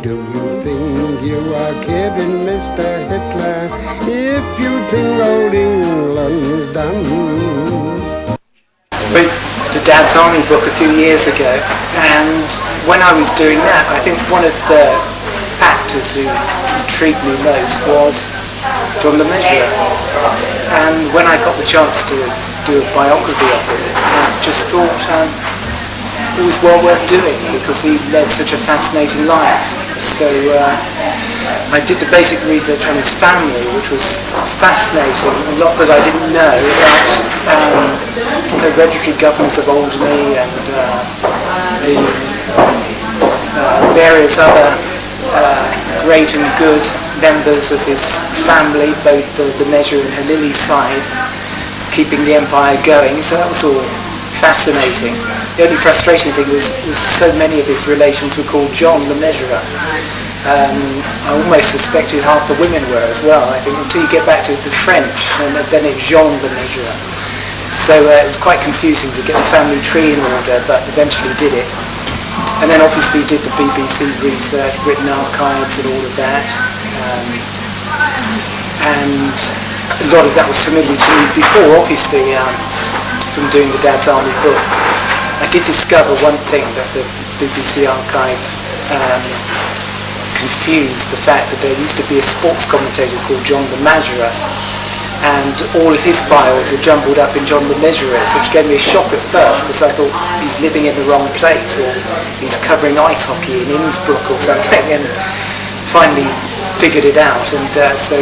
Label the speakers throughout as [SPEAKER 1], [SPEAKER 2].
[SPEAKER 1] Do you think you are kidding, Mr. Hitler, if you think old England's done?
[SPEAKER 2] Wrote the Dad's Army book a few years ago, and when I was doing that, I think one of the actors who intrigued me most was John Le Mesurier. And when I got the chance to do a biography of him, I just thought it was well worth doing because he led such a fascinating life. So I did the basic research on his family, which was fascinating. A lot that I didn't know about the hereditary governors of Alderney and the various other great and good members of his family, both the Mesurier and Halili's side, keeping the empire going. So that was all fascinating. The only frustrating thing was so many of his relations were called John Le Mesurier. I almost suspected half the women were as well. I think until you get back to the French, and then it's Jean Le Mesurier. So it was quite confusing to get the family tree in order, but eventually did it. And then obviously did the BBC research, Britain Archives and all of that. And a lot of that was familiar to me before, obviously, from doing the Dad's Army book. I did discover one thing, that the BBC Archive confused the fact that there used to be a sports commentator called John Le Mesurier, and all of his files are jumbled up in John Le Mesurier's, which gave me a shock at first because I thought he's living in the wrong place, or he's covering ice hockey in Innsbruck or something, and finally figured it out. And so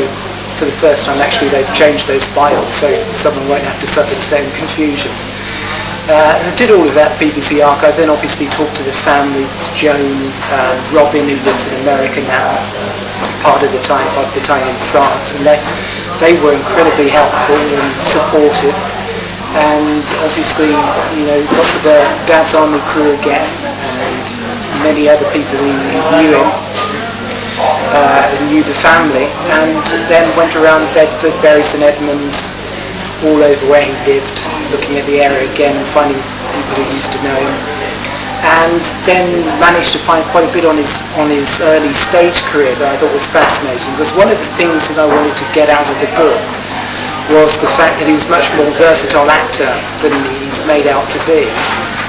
[SPEAKER 2] for the first time actually they've changed those files so someone won't have to suffer the same confusions. I did all of that BBC Archive, then obviously talked to the family, Joan, Robin, who lives in America now, part of the time in France, and they were incredibly helpful and supportive, and obviously, lots of the Dad's Army crew again, and many other people who knew him, knew the family, and then went around Thetford, Bury St Edmunds, all over where he lived, looking at the area again and finding people who used to know him, and then managed to find quite a bit on his early stage career that I thought was fascinating, because one of the things that I wanted to get out of the book was the fact that he was much more versatile actor than he's made out to be.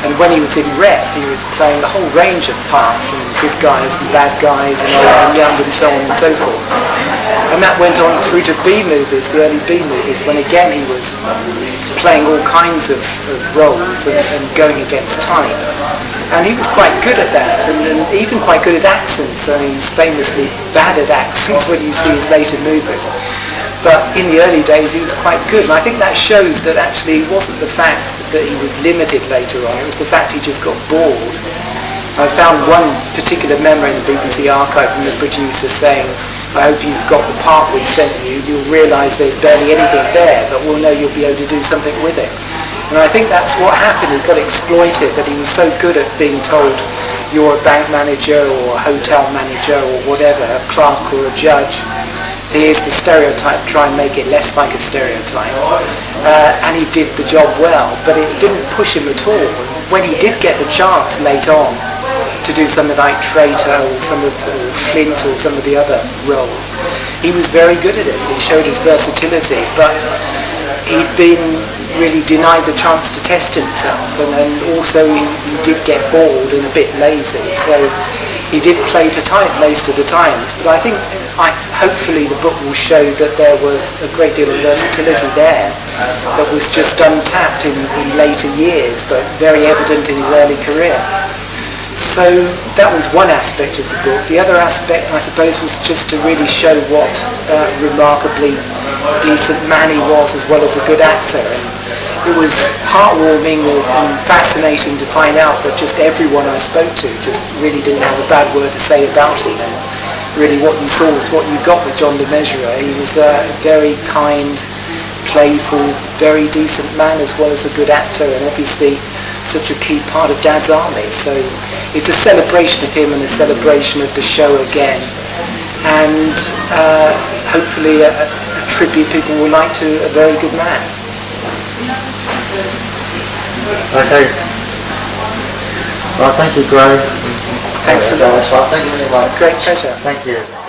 [SPEAKER 2] And when he was in Rep, he was playing a whole range of parts, and good guys and bad guys, and old and young, and so on and so forth. And that went on through to B movies, the early B movies, when again he was playing all kinds of roles and going against time. And he was quite good at that, and even quite good at accents. I mean, he's famously bad at accents when you see his later movies. But in the early days, he was quite good. And I think that shows that actually it wasn't the fact that he was limited later on, it was the fact he just got bored. I found one particular memo in the BBC Archive from the producer saying, "I hope you've got the part we sent you. You'll realise there's barely anything there, but we'll know you'll be able to do something with it." And I think that's what happened. He got exploited, that he was so good at being told, "You're a bank manager or a hotel manager or whatever, a clerk or a judge. Here's the stereotype, try and make it less like a stereotype." And he did the job well, but it didn't push him at all. When he did get the chance late on to do something like Traitor or Flint or some of the other roles, he was very good at it. He showed his versatility, but he'd been really denied the chance to test himself, and also he did get bored and a bit lazy, so he did play to type most of the times. But I think hopefully the book will show that there was a great deal of versatility there that was just untapped in later years, but very evident in his early career. So that was one aspect of the book. The other aspect, I suppose, was just to really show what a remarkably decent man he was, as well as a good actor. And it was heartwarming and fascinating to find out that just everyone I spoke to just really didn't have a bad word to say about him. And really what you saw was what you got with John Le Mesurier. He was a very kind, playful, very decent man, as well as a good actor, and obviously such a key part of Dad's Army. So it's a celebration of him and a celebration of the show again, and hopefully a tribute people will like to a very good man.
[SPEAKER 3] Okay. Well, thank you, Graham.
[SPEAKER 2] Thanks a lot.
[SPEAKER 3] Thank you very much.
[SPEAKER 2] Great pleasure.
[SPEAKER 3] Thank you.